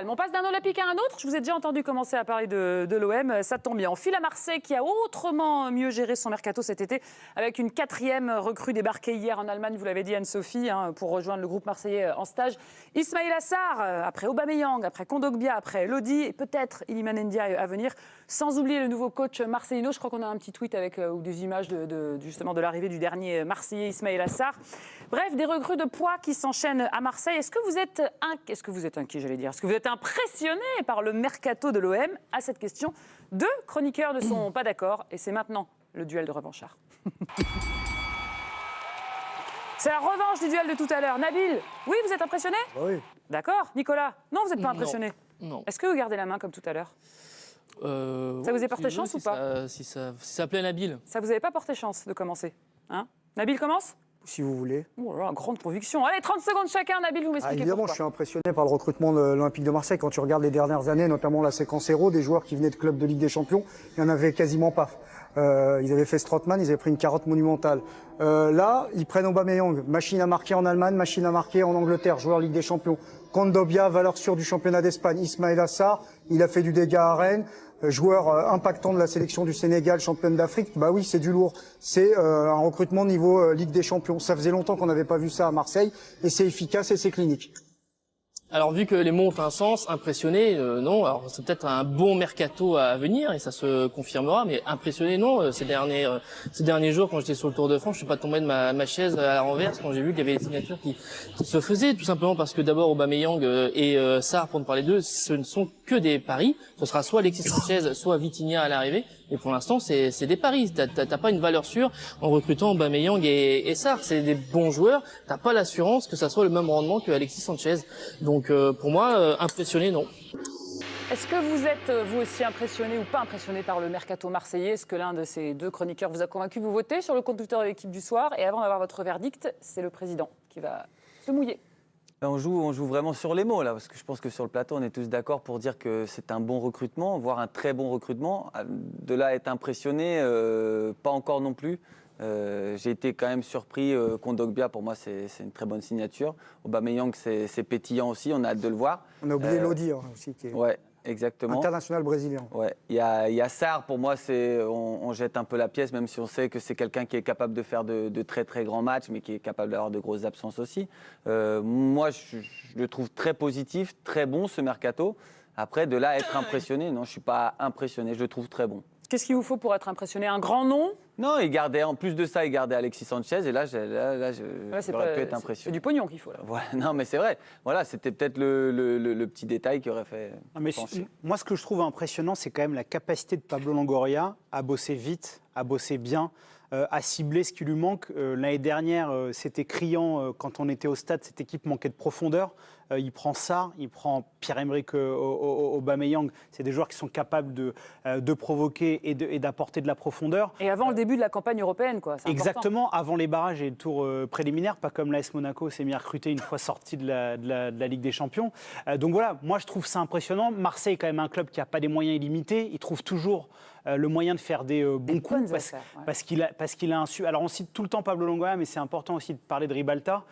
On passe d'un Olympique à un autre. Je vous ai déjà entendu commencer à parler de l'OM. Ça tombe bien. On file à Marseille qui a autrement mieux géré son mercato cet été avec une 4e recrue débarquée hier en Allemagne, vous l'avez dit Anne-Sophie, pour rejoindre le groupe marseillais en stage. Ismaïla Sarr, après Aubameyang, après Kondogbia, après Lodi et peut-être Iliman Ndiaye à venir. Sans oublier le nouveau coach marseillino. Je crois qu'on a un petit tweet avec ou des images justement de l'arrivée du dernier Marseillais Ismaïla Sarr. Bref, des recrues de poids qui s'enchaînent à Marseille. Est-ce que vous êtes inquiet, j'allais dire? Est-ce que vous êtes impressionné par le mercato de l'OM? À cette question, 2 chroniqueurs ne sont pas d'accord et c'est maintenant le duel de revanchards. C'est la revanche du duel de tout à l'heure. Nabil, oui, vous êtes impressionné? Oui. D'accord. Nicolas, non, vous n'êtes pas impressionné? Non. Est-ce que vous gardez la main comme tout à l'heure? Ça vous a porté chance ou pas? Si ça plaît Nabil. Ça vous avait pas porté chance de commencer, hein? Nabil commence? Si vous voulez. Oh là là, grande conviction. Allez, 30 secondes chacun. Nabil, vous m'expliquez Évidemment, pourquoi. je suis impressionné par le recrutement de l'Olympique de Marseille. Quand tu regardes les dernières années, notamment la séquence héros, des joueurs qui venaient de clubs de Ligue des Champions, il n'y en avait quasiment pas. Ils avaient fait Strootman, ils avaient pris une carotte monumentale. Là, ils prennent Aubameyang, machine à marquer en Allemagne, machine à marquer en Angleterre, joueur Ligue des Champions. Kondogbia, valeur sûre du championnat d'Espagne. Ismaïla Sarr, il a fait du dégât à Rennes. Joueur impactant de la sélection du Sénégal, championne d'Afrique, bah oui, c'est du lourd. C'est un recrutement niveau Ligue des Champions. Ça faisait longtemps qu'on n'avait pas vu ça à Marseille, et c'est efficace et c'est clinique. Alors vu que les mots ont un sens, impressionné, non. Alors c'est peut-être un bon mercato à venir et ça se confirmera, mais impressionné, non. Ces derniers jours, quand j'étais sur le Tour de France, je suis pas tombé de ma chaise à la renverse quand j'ai vu qu'il y avait des signatures qui se faisaient, tout simplement parce que d'abord Aubameyang et Sarr, pour ne parler d'eux, ce ne sont que des paris. Ce sera soit Alexis Sanchez, soit Vitinha à l'arrivée. Et pour l'instant, c'est des paris. T'as pas une valeur sûre en recrutant Aubameyang et Sarr. C'est des bons joueurs. T'as pas l'assurance que ça soit le même rendement que Alexis Sanchez. Donc pour moi, impressionné, non. Est-ce que vous êtes, vous aussi, impressionné ou pas impressionné par le mercato marseillais? Est-ce que l'un de ces 2 chroniqueurs vous a convaincu? Vous votez sur le compte Twitter de l'équipe du soir. Et avant d'avoir votre verdict, c'est le président qui va se mouiller. On joue vraiment sur les mots, là, parce que je pense que sur le plateau, on est tous d'accord pour dire que c'est un bon recrutement, voire un très bon recrutement. De là à être impressionné, pas encore non plus. J'ai été quand même surpris. Kondogbia, pour moi, c'est une très bonne signature. Aubameyang, c'est pétillant aussi, on a hâte de le voir. On a oublié Lodi aussi, qui est Ouais, exactement. international brésilien. Ouais. Il y a Sarr, pour moi, on jette un peu la pièce, même si on sait que c'est quelqu'un qui est capable de faire de très très grands matchs, mais qui est capable d'avoir de grosses absences aussi. Moi, je le trouve très positif, très bon ce mercato. Après, de là à être impressionné, non, je ne suis pas impressionné, je le trouve très bon. Qu'est-ce qu'il vous faut pour être impressionné? Un grand nom? Non, en plus de ça, il gardait Alexis Sanchez, et là j'aurais pu être impressionné. C'est du pognon qu'il faut, là. Voilà, non, mais c'est vrai. Voilà, c'était peut-être le petit détail qui aurait fait pencher. Moi, ce que je trouve impressionnant, c'est quand même la capacité de Pablo Longoria à bosser vite, à bosser bien, à cibler ce qui lui manque. L'année dernière, c'était criant quand on était au stade, cette équipe manquait de profondeur. Il prend Sarr, il prend Pierre-Emerick Aubameyang. C'est des joueurs qui sont capables de provoquer et d'apporter de la profondeur. Et avant le début de la campagne européenne, quoi. Exactement, avant les barrages et le tour préliminaire, pas comme l'AS Monaco s'est mis à recruter une fois sorti de la Ligue des Champions. Donc voilà, moi je trouve ça impressionnant. Marseille est quand même un club qui n'a pas des moyens illimités. Il trouve toujours le moyen de faire des bons coups parce qu'il a un... Alors on cite tout le temps Pablo Longoria, mais c'est important aussi de parler de Ribalta,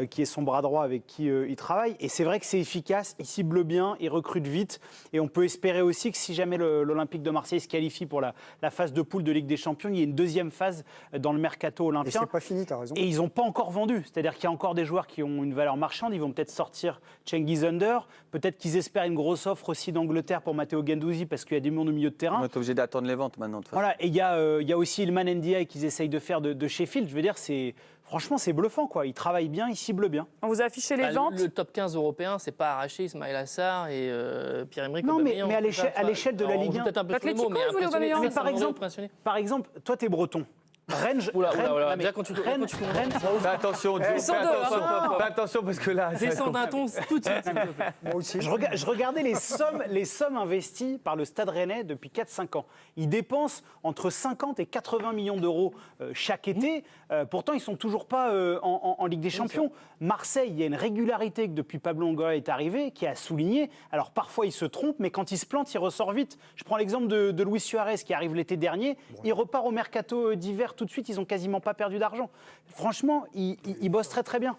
qui est son bras droit avec qui il travaille. Et c'est vrai que c'est efficace, il cible bien, il recrute vite. Et on peut espérer aussi que si jamais l'Olympique de Marseille se qualifie pour la phase de poule de Ligue des Champions, il y a une deuxième phase dans le mercato olympien. Et c'est pas fini, t'as raison. Et ils n'ont pas encore vendu. C'est-à-dire qu'il y a encore des joueurs qui ont une valeur marchande. Ils vont peut-être sortir Cengiz Under. Peut-être qu'ils espèrent une grosse offre aussi d'Angleterre pour Matteo Guendouzi parce qu'il y a du monde au milieu de terrain. On est obligé d'attendre les ventes maintenant. De toute façon. Voilà, et il y a aussi Iliman Ndiaye qu'ils essayent de faire de Sheffield. Je veux dire, franchement, c'est bluffant, quoi. Ils travaillent bien, ils ciblent bien. On vous a affiché les ventes. Le top 15 européen, c'est pas arraché Ismaïla Sarr et Pierre-Emerick Aubameyang. Non, mais à l'échelle de la Ligue 1. Peut-être un peu plus mots, mais Mais par exemple, toi, t'es breton. Rennes, déjà quand tu Fais attention, fais attention parce que là... Descends d'un ton tout de suite, s'il te plaît. Moi aussi. Je regardais les sommes investies par le Stade Rennais depuis 4-5 ans. Ils dépensent entre 50 et 80 millions d'euros chaque été. Pourtant, ils ne sont toujours pas en Ligue des Champions. Marseille, il y a une régularité que depuis Pablo Longoria est arrivé, qui a souligné. Alors parfois, il se trompe, mais quand il se plante, il ressort vite. Je prends l'exemple de Luis Suarez qui arrive l'été dernier. Il repart au mercato d'hiver tout de suite. Ils n'ont quasiment pas perdu d'argent. Franchement, ils bossent très très bien.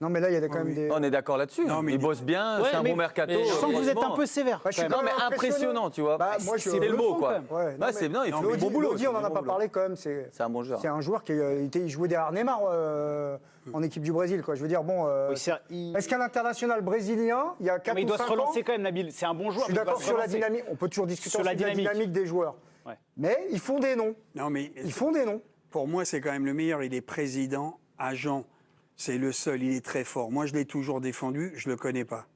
Non, mais là, il y a quand même des. On est d'accord là-dessus. Non, mais il bosse bien, Ouais, c'est un mais- bon mercato. mais Je sens que vous êtes un franchement. peu sévère. Bah, je suis quand quand Non, même. mais même impressionnant, tu vois. Bah, moi, je- c'est le mot, quoi. Ouais, Non, c'est non, il fait Lodi, du bon boulot. Lodi, on n'en a bon pas boulot. parlé quand même. C'est C'est un bon joueur. un joueur qui il jouait derrière Neymar en équipe du Brésil. Quoi. Je veux dire, bon. Oui, Est-ce qu'un international brésilien, il y a 4 mais il ou doit 5 se ans, relancer quand même, Nabil. C'est un bon je joueur. suis mais il doit d'accord se sur la relancer. dynamique. On peut toujours discuter Sur la ensuite de la dynamique. dynamique des joueurs. Ouais. Mais ils font des noms. Non, mais Ils font des noms. pour moi, c'est quand même le meilleur. Il est président, agent. C'est le seul. Il est très fort. Moi, je l'ai toujours défendu. Je le connais pas.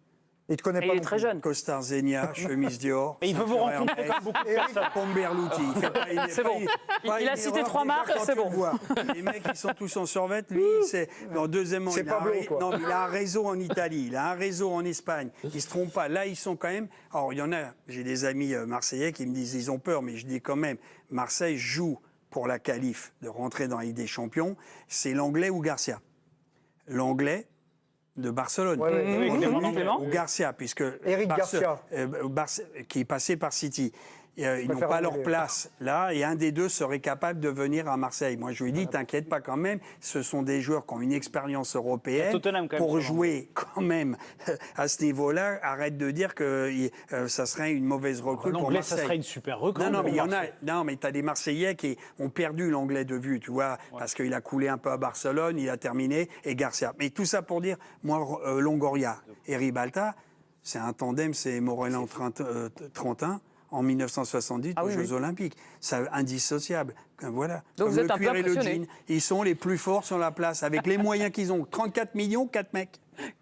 Il te connaît Et pas. il est non très plus. jeune. Costard Zenia, chemise Dior. Et il veut vous ceinture rencontrer Hermès, comme beaucoup de Eric personnes. Pomberluti. Il fait pas- il C'est pas- bon. pas Il a une cité erreur 3 déjà marques, quand c'est tu le bon. vois. Les mecs, ils sont tous en survette. Lui, c'est. Non, deuxièmement, C'est il a Pablo, quoi. non, mais il a un réseau en Italie. Il a un réseau en Espagne. Ils se trompent pas. Là, ils sont quand même. Alors, il y en a. J'ai des amis marseillais qui me disent ils ont peur, mais je dis quand même, Marseille joue pour la qualif de rentrer dans la Ligue des Champions. C'est l'anglais ou Garcia. L'anglais de Barcelone. Ouais, ouais. Oui, Clément, Clément. Ou Garcia, puisque Eric Garcia. qui est passé par City. Ils n'ont préfère pas leur anglais. place là, et un des deux serait capable de venir à Marseille. Moi, je lui dis, t'inquiète pas quand même, ce sont des joueurs qui ont une expérience Il y européenne. a Tottenham quand même Pour sur jouer quand même à ce niveau-là, arrête de dire que ça serait une mauvaise recrue pour L'anglais, Marseille. ça serait une super recrue. Non, non, mais il y en a. Marseille. Non, mais t'as des Marseillais qui ont perdu l'anglais de vue, tu vois, parce qu'il a coulé un peu à Barcelone, il a terminé, et Garcia. Mais tout ça pour dire, moi, Longoria et Ribalta, c'est un tandem, c'est Morel-Trentin en 1970 Ah aux oui, Jeux oui. Olympiques. C'est indissociable. Voilà. Donc Comme vous le êtes un peu cuir et le impressionné. jean. Ils sont les plus forts sur la place, avec les moyens qu'ils ont. 34 millions, 4 mecs.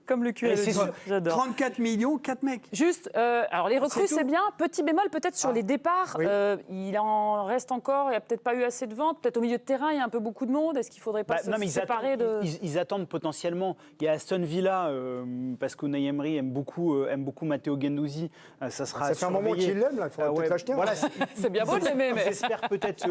Comme le cul et Et le c'est jean. sûr. J'adore. 34 millions, 4 mecs. Juste, alors les recrues, C'est c'est tout. bien. Petit bémol, peut-être sur les départs. Oui. Il en reste encore. Il n'y a peut-être pas eu assez de ventes. Peut-être au milieu de terrain, il y a un peu beaucoup de monde. Est-ce qu'il ne faudrait pas Bah, se non, mais séparer de. ils attendent potentiellement. Il y a Aston Villa, parce qu'Unai Emery aime beaucoup Matteo Guendouzi. Ça sera Ça fait un moment surveillé. qu'il l'aime, là. Il faudrait Ouais, peut-être l'acheter. voilà, hein. C'est bien beau de l'aimer, mais. J'espère peut-être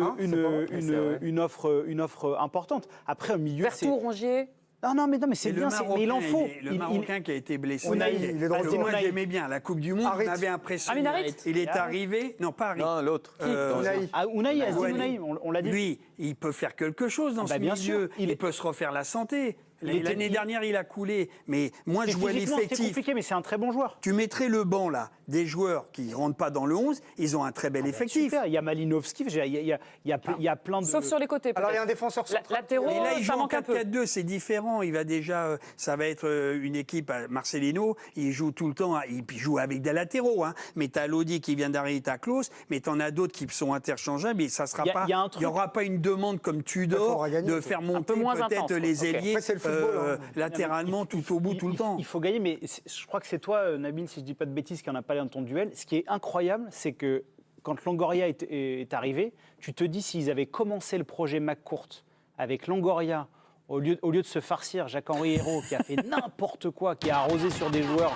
une offre importante. Après, au milieu, c'est. Vertou, Rongier. Non, mais c'est Et bien, mais il en faut. Le Marocain qui a été blessé. Unai, il est de retour. Moi, Unai. j'aimais bien. La Coupe du Monde, Harit. on avait impressionné. Amin Harit. Il est arrivé. Non, pas Harit. Non, l'autre. Unai. Ah, Unai, Azdin Unai. Unai, on l'a dit. Lui, il peut faire quelque chose dans Bah, ce bien milieu. sûr. Il peut se refaire la santé. Il était- L'année dernière, il a coulé. Mais moi, Et je vois physiquement, c'est l'effectif. compliqué, mais c'est un très bon joueur. Tu mettrais le banc, là, des joueurs qui ne rentrent pas dans le 11. Ils ont un très bel effectif. Super, il y a Malinowski, il y a plein de. Sauf sur les côtés. Alors, il y a un peut-être. défenseur central. Latéraux, Et là, il ça joue en manque un peu. 4-4-2, c'est différent. Il va déjà, ça va être une équipe. Marcelino, il joue tout le temps, il joue avec des latéraux. Hein. Mais tu as Lodi qui vient d'arriver, tu as Klaus, mais tu en as d'autres qui sont interchangeables. Et ça sera Il y a- pas. il y a un Il truc- n'y aura pas une demande comme fort Tudor à gagner, de quoi. faire peu monter moins peut-être intense, les quoi. Ok. ailiers Après, c'est le football, hein. latéralement tout au bout, tout le temps. Il faut gagner, mais je crois que c'est toi, Nabil, si je dis pas de bêtises, qui en a parlé dans ton duel. Ce qui est incroyable, c'est que quand Longoria est arrivé, tu te dis s'ils avaient commencé le projet McCourt avec Longoria, au lieu de se farcir Jacques-Henri Hérault, qui a fait n'importe quoi, qui a arrosé sur des joueurs,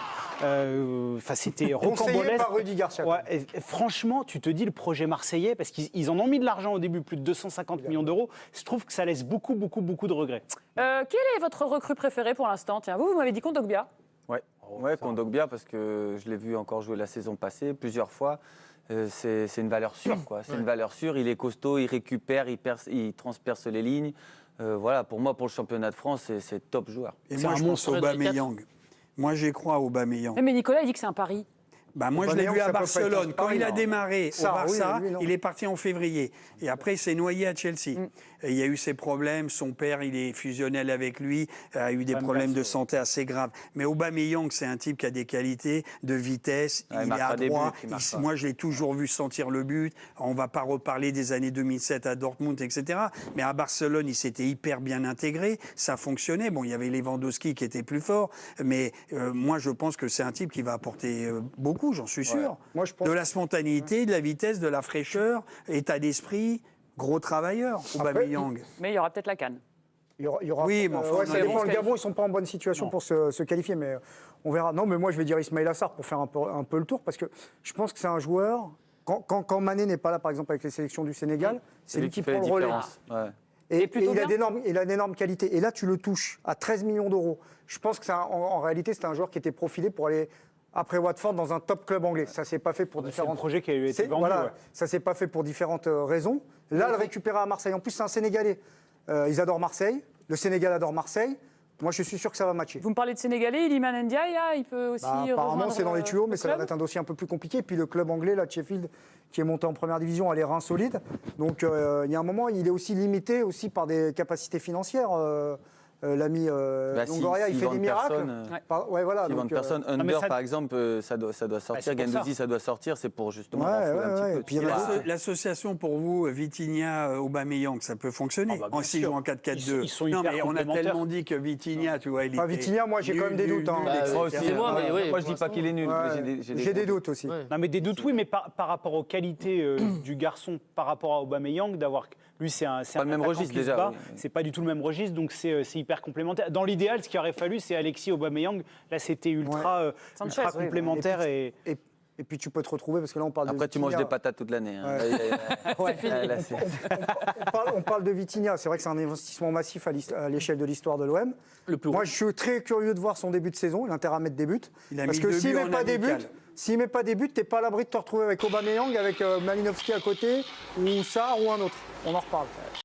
enfin c'était Conseillé rocambolesque. par Rudy Garcia. Ouais, et franchement, tu te dis le projet marseillais, parce qu'ils en ont mis de l'argent au début, plus de 250 millions d'euros, je trouve que ça laisse beaucoup de regrets. Quel est votre recrue préférée pour l'instant? Tiens, vous m'avez dit Kondogbia. Ouais, Kondogbia, parce que je l'ai vu encore jouer la saison passée plusieurs fois. C'est une valeur sûre, quoi. C'est une valeur sûre. Il est costaud, il récupère, il transperce les lignes. Voilà, pour moi, pour le championnat de France, c'est top joueur. Et C'est moi, un je pense monstre au de Aubameyang. Moi, j'y crois au Aubameyang. Mais Nicolas, il dit que c'est un pari. Bah, moi, je l'ai Aubameyang, vu ça à peut pas être Barcelone. un Quand pari, il a non. démarré Ça, au Barça, oui, oui, non. il est parti en février. Et après, il s'est noyé à Chelsea. Et il y a eu ses problèmes. Son père, il est fusionnel avec lui, a eu des problèmes de santé assez graves. Mais Aubameyang, c'est un type qui a des qualités de vitesse. Ah, il il est marquera à des droit. buts, il marquera. Moi, je l'ai toujours vu sentir le but. On va pas reparler des années 2007 à Dortmund, etc. Mais à Barcelone, il s'était hyper bien intégré. Ça fonctionnait. Bon, il y avait Lewandowski qui était plus fort. Mais moi, je pense que c'est un type qui va apporter beaucoup, j'en suis sûr. Moi, je pense De la spontanéité, de la vitesse, de la fraîcheur, état d'esprit, gros travailleur, Aubameyang. Mais il y aura peut-être la canne. Il y aura, Oui, mais enfin, ouais, on ça a dépend. des- Le Gabon, ils sont pas en bonne situation pour se qualifier, mais on verra. Non, mais moi, je vais dire Ismaïla Assar pour faire un peu le tour, parce que je pense que c'est un joueur. Quand Mané n'est pas là, par exemple, avec les sélections du Sénégal, c'est lui qui fait prend la le relais. différence. Ouais. Et plutôt il a bien. il a d'énormes qualités. Et là, tu le touches à 13 millions d'euros. Je pense que en réalité, c'était un joueur qui était profilé pour aller après Watford dans un top club anglais. Ça s'est pas fait pour C'est un différentes projet qui a été vendu. voilà, ouais. ça s'est pas fait pour différentes raisons. Là, le récupérer à Marseille. En plus, c'est un Sénégalais. Ils adorent Marseille. Le Sénégal adore Marseille. Moi, je suis sûr que ça va matcher. Vous me parlez de Sénégalais, Iliman Ndiaye, là, il peut aussi Apparemment, rejoindre, c'est dans les tuyaux, mais le ça va club être un dossier un peu plus compliqué. Puis le club anglais, là, Sheffield, qui est monté en première division, a les reins solides. Donc, il y a un moment, il est aussi limité aussi par des capacités financières. L'ami Longoria, il fait des miracles. Ouais, voilà. Si donc, personne, mais Under ça- par exemple, ça doit sortir. c'est pour Gendouzi, ça. ça doit sortir. C'est pour justement Ouais, renflouer ouais, un petit ouais. peu. Et puis, il y en a d'autres. L'association pour vous, Vitinha, Aubameyang, ça peut fonctionner Ah bah, bien en 6 sûr. jours en 4-4-2. Ils sont non, hyper mais on a complémentaires. tellement dit que Vitinha, tu vois, il Enfin, était Vitinha, moi, j'ai quand même des doutes, hein. Moi etc. aussi, C'est moi, hein. mais ouais, Moi, je pour dis pas qu'il est nul. Ouais, mais j'ai des doutes aussi. Ouais. Non, mais des doutes, oui, mais par rapport aux qualités du garçon par rapport à Aubameyang, d'avoir lui, c'est un Pas le même attaquant registre, qui se déjà, bat. oui. C'est pas du tout le même registre, donc c'est hyper complémentaire. Dans l'idéal, ce qu'il aurait fallu, c'est Alexis Aubameyang. Là, c'était ultra Sanchez, ultra oui, complémentaire et Et puis tu peux te retrouver, parce que là on parle de Après, tu manges Vitinha. des patates toute l'année. hein. Ouais. Là, c'est- On parle de Vitinha, c'est vrai que c'est un investissement massif à l'échelle de l'histoire de l'OM. Le plus Moi, je suis très curieux de voir son début de saison. Il a intérêt à mettre des buts. Il a Parce mis que 2 s'il buts met en pas des buts, amical. s'il met pas des buts, t'es pas à l'abri de te retrouver avec Aubameyang, avec Malinowski à côté, ou Sarr ou un autre. On en reparle.